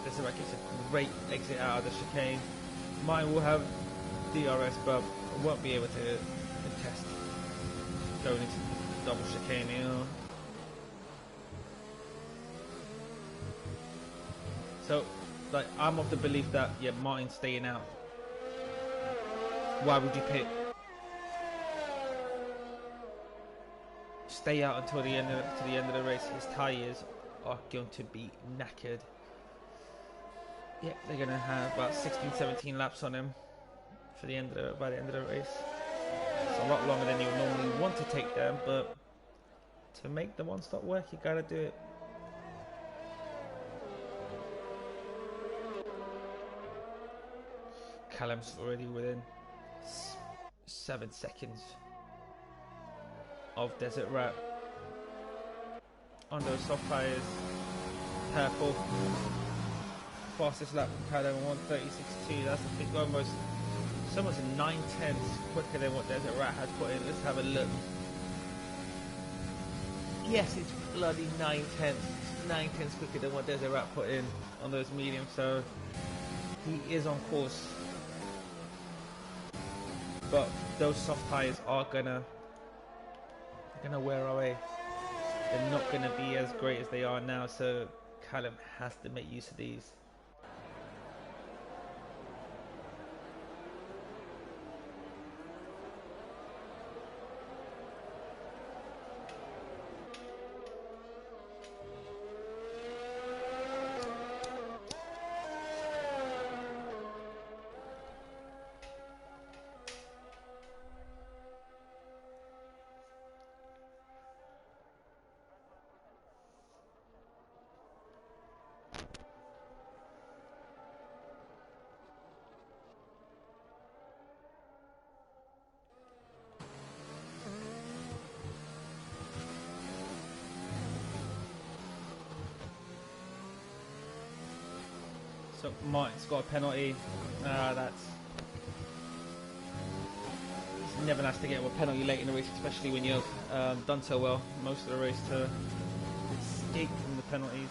Desert Rat gets a great exit out of the chicane. Martin will have DRS, but won't be able to contest going into the double chicane. So, like, I'm of the belief that Martin's staying out. Why would you pit? Stay out until the end of the race. His tyres are going to be knackered. Yep, they're going to have about 16-17 laps on him by the end of the race. It's a lot longer than you would normally want to take them, but to make the one-stop work, you got to do it. Callum's already within 7 seconds of Desert Rat on those soft tyres. Purple. Fastest lap from Callum, 1:36.2. That's I think almost 9/10 quicker than what Desert Rat has put in. Let's have a look. Yes, it's bloody 9/10. 9/10 quicker than what Desert Rat put in on those mediums. So he is on course. But those soft tyres are gonna wear away. They're not gonna be as great as they are now, so Callum has to make use of these. So Martin's got a penalty. That's it's never nice to get a penalty late in the race, especially when you've done so well most of the race to escape from the penalties.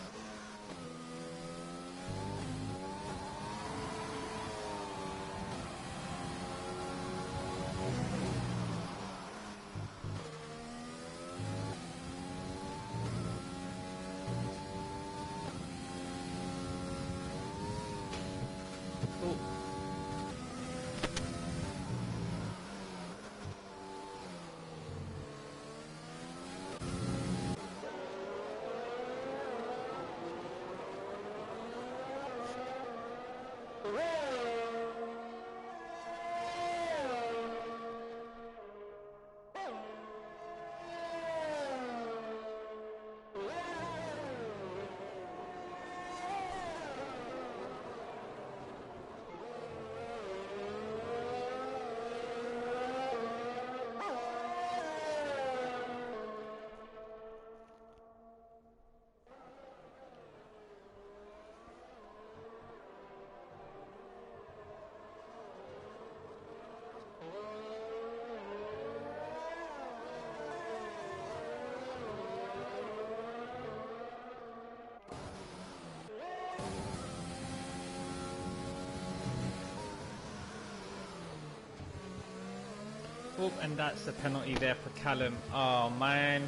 Oh, and that's the penalty there for Callum. Oh man,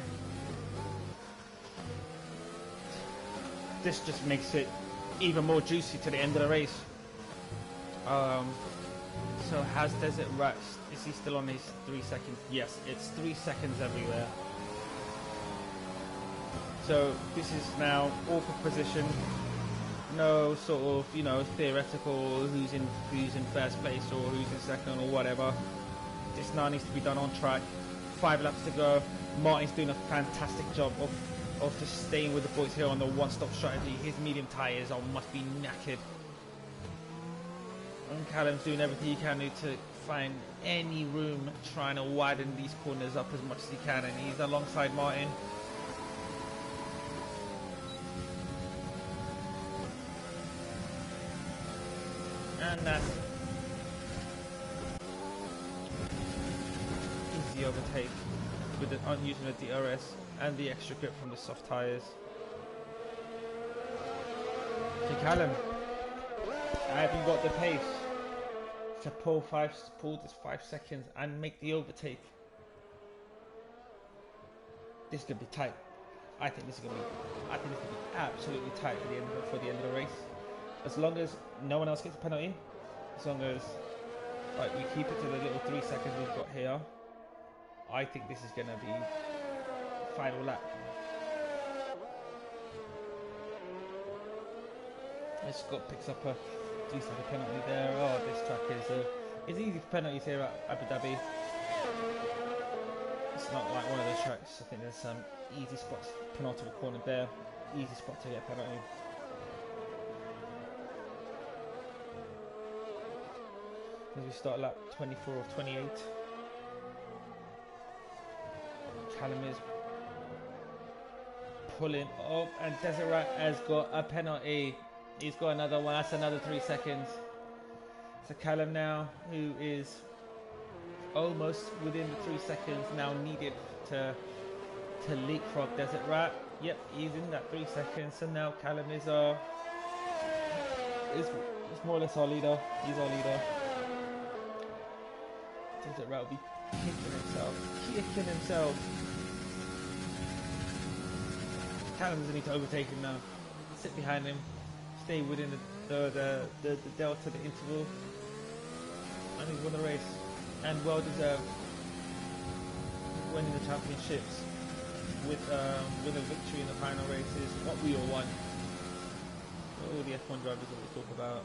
this just makes it even more juicy to the end of the race. So has Desert Rat, is he still on his 3 seconds? Yes, it's 3 seconds everywhere. So this is now awkward position. No sort of, you know, theoretical who's in first place or who's in second or whatever. This now needs to be done on track. 5 laps to go. Martin's doing a fantastic job of just staying with the boys here on the one-stop strategy. His medium tyres must be knackered. And Callum's doing everything he can do to find any room, trying to widen these corners up as much as he can, and he's alongside Martin. And that's easy overtake with using the DRS and the extra grip from the soft tyres. So Callum, have you got the pace to pull this 5 seconds and make the overtake? This is gonna be tight. I think this is gonna be absolutely tight for the end of the race. As long as no one else gets a penalty, as long as we keep it to the little 3 seconds we've got here, I think this is gonna be final lap. Scott picks up a 3-second penalty there. Oh, this track is easy for penalties here at Abu Dhabi. It's not like one of those tracks. I think there's some easy spots. Penultimate corner there, easy spot to get a penalty. As we start lap 24 of 28. Callum is pulling up, and Desert Rat has got a penalty. He's got another one. That's another 3 seconds. So Callum now, who is almost within the 3 seconds now needed to leapfrog Desert Rat. Yep, he's in that 3 seconds. So now Callum is more or less our leader. He's our leader. Desert Rat will be kicking himself. Callum doesn't need to overtake him now. Sit behind him. Stay within the delta, the interval, and he's won the race, and well deserved, winning the championships with a victory in the final races. What we all want, what all the F1 drivers always talk about.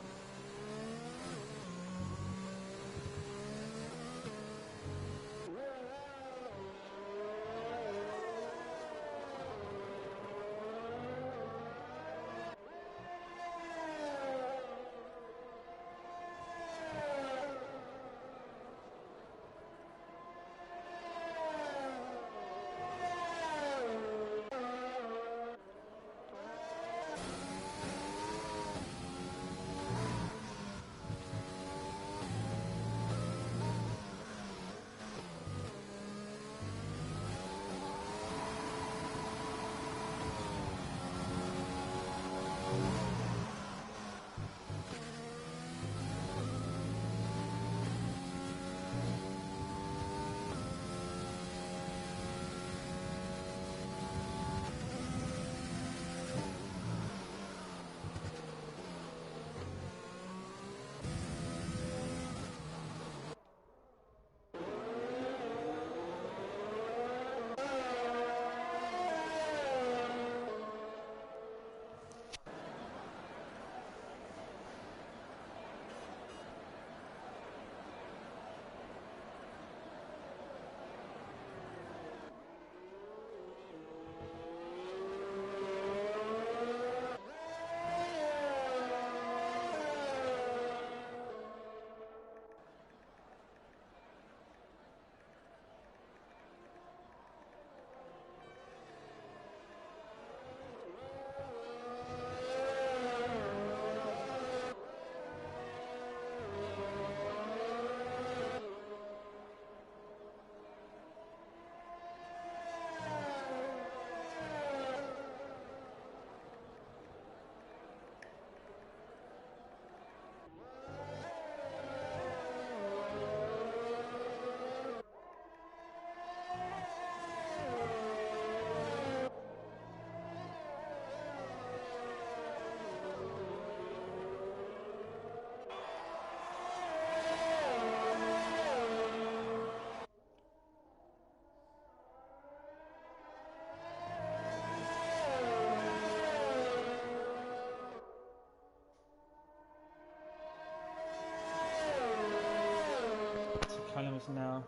is now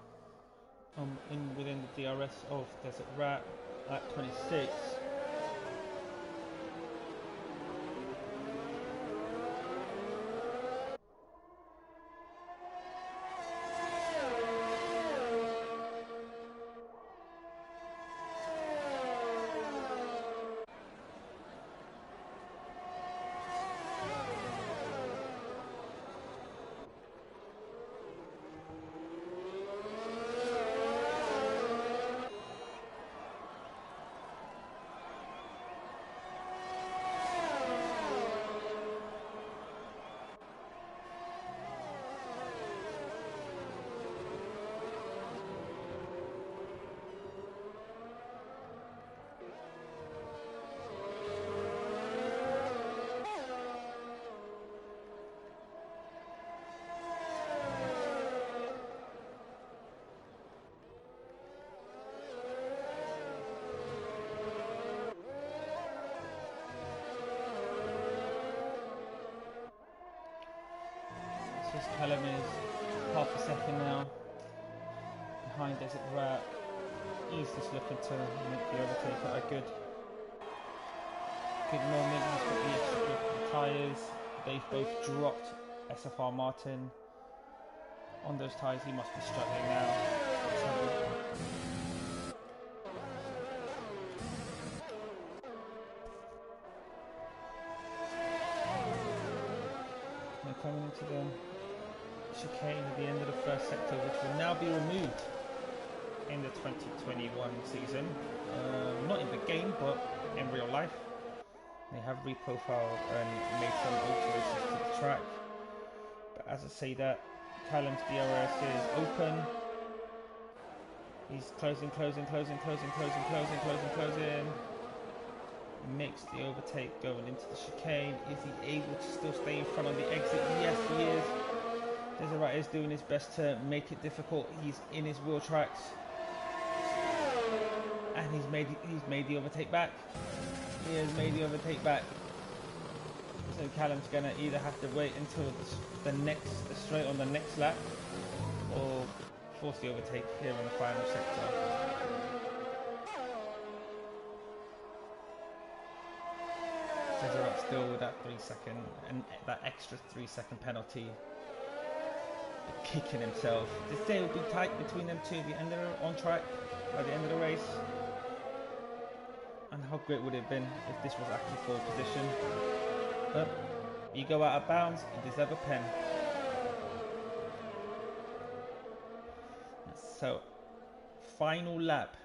within the DRS of Desert Rat at 26. Callum is half a second now behind Desert Rat. He's just looking to make the overtake at a good moment. He's got the extra grip of the tyres. They've both dropped SFR Martin on those tyres. He must be struggling now. They're coming into the chicane at the end of the first sector, which will now be removed in the 2021 season. Not in the game, but in real life. They have reprofiled and made some alterations to the track. But as I say that, Callum's DRS is open. He's closing. Makes the overtake going into the chicane. Is he able to still stay in front on the exit? Yes, he is. Desert Rat is doing his best to make it difficult. He's in his wheel tracks, and he's made the overtake back. He has made the overtake back. So Callum's gonna either have to wait until the straight on the next lap, or force the overtake here in the final sector. Desert Rat still with that 3 second and that extra 3 second penalty. Kicking himself. This day will be tight between them two on track by the end of the race. And how great would it have been if this was actually full position? But you go out of bounds, you deserve a pen. So, final lap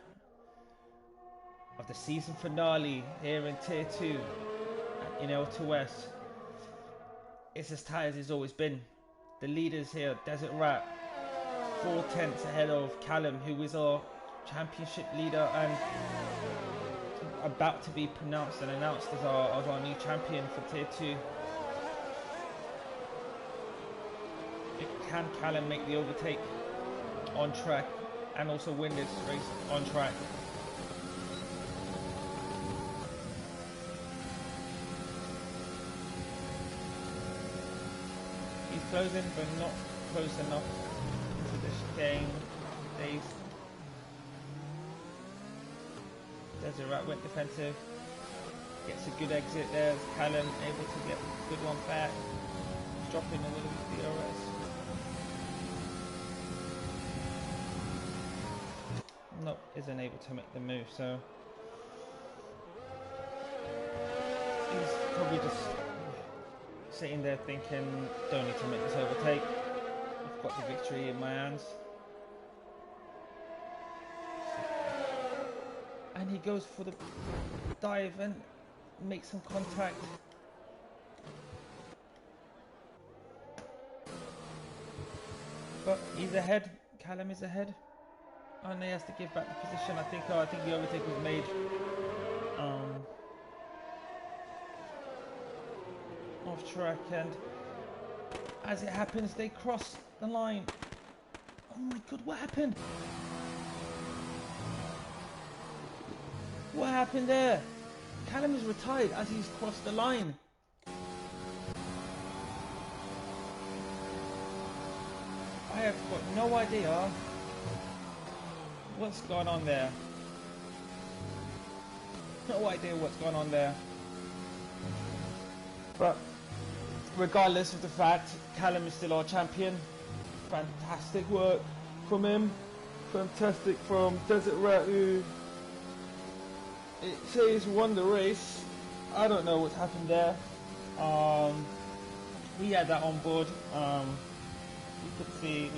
of the season finale here in Tier 2 in L2S. It's as tight as it's always been. The leaders here, Desert Rat, 4/10 ahead of Callum, who is our championship leader and about to be pronounced and announced as our new champion for Tier 2. Can Callum make the overtake on track and also win this race on track? Closing, but not close enough to this game. Desert Rat went defensive. Gets a good exit there. Callum able to get a good one back. Dropping a little bit DRS. No, isn't able to make the move, so he's probably just sitting there thinking, don't need to make this overtake. I've got the victory in my hands. And he goes for the dive and makes some contact. But he's ahead. Callum is ahead. And he has to give back the position. I think the overtake was made off track, and as it happens they cross the line. Oh my god, what happened? What happened there? Callum is retired as he's crossed the line. I have got no idea what's going on there. No idea what's going on there. But regardless of the fact, Callum is still our champion. Fantastic work from him. Fantastic from Desert Rat, who it says won the race. I don't know what's happened there. We had that on board. You could see.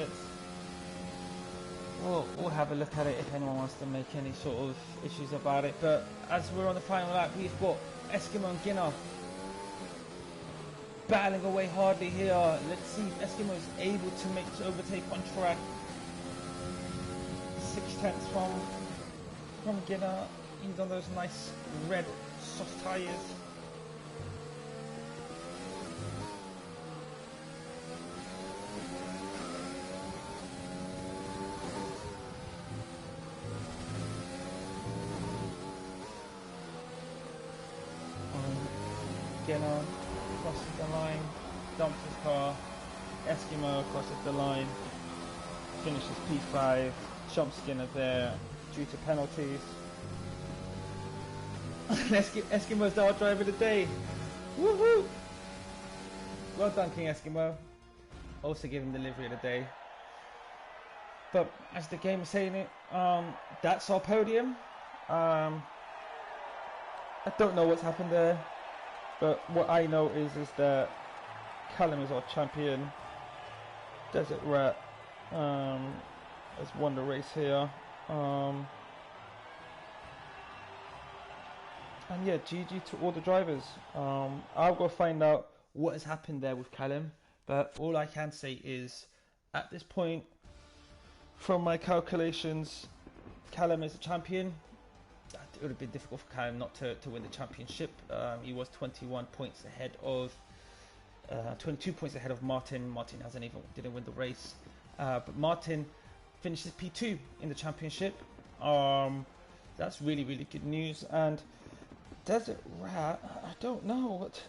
We'll have a look at it if anyone wants to make any sort of issues about it. But as we're on the final lap, we've got Eskimo and Ginner battling away hardly here. Let's see if Eskimo is able to make this overtake on track. 6/10 from Ginner. He's on those nice red soft tyres. Ginner crosses the line, dumps his car. Eskimo crosses the line, finishes P5, jumps Skinner there due to penalties. Eskimo's the hard driver of the day. Woohoo! Well done, King Eskimo. Also give him delivery of the day. But as the game is saying it, that's our podium. I don't know what's happened there. But what I know is that Callum is our champion. Desert Rat has won the race here. And yeah, GG to all the drivers. I'll go find out what has happened there with Callum. But all I can say is, at this point, from my calculations, Callum is the champion. It would have been difficult for Callum not to win the championship. He was 21 points ahead of 22 points ahead of Martin. Martin didn't win the race, but Martin finishes P2 in the championship. That's really good news. And Desert Rat, I don't know what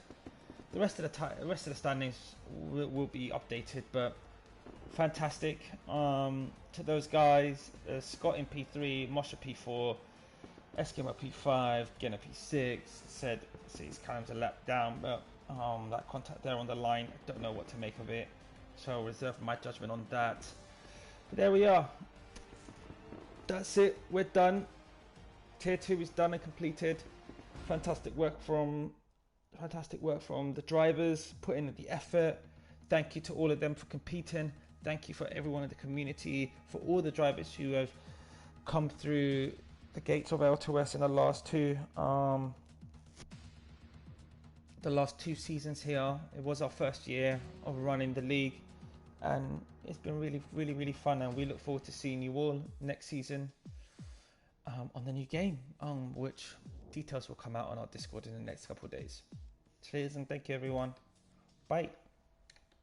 the rest of the standings will be updated, but fantastic to those guys. Scott in P3, Moshe P4. Eskimo P5, Genna P6, says Callum's a lap down, but that contact there on the line, I don't know what to make of it, so I'll reserve my judgment on that. But there we are. That's it, we're done. Tier 2 is done and completed. Fantastic work from the drivers, putting in the effort. Thank you to all of them for competing. Thank you for everyone in the community, for all the drivers who have come through the gates of L2S in the last two seasons here. It was our first year of running the league, and it's been really fun, and we look forward to seeing you all next season on the new game, which details will come out on our Discord in the next couple of days. Cheers and thank you everyone. Bye.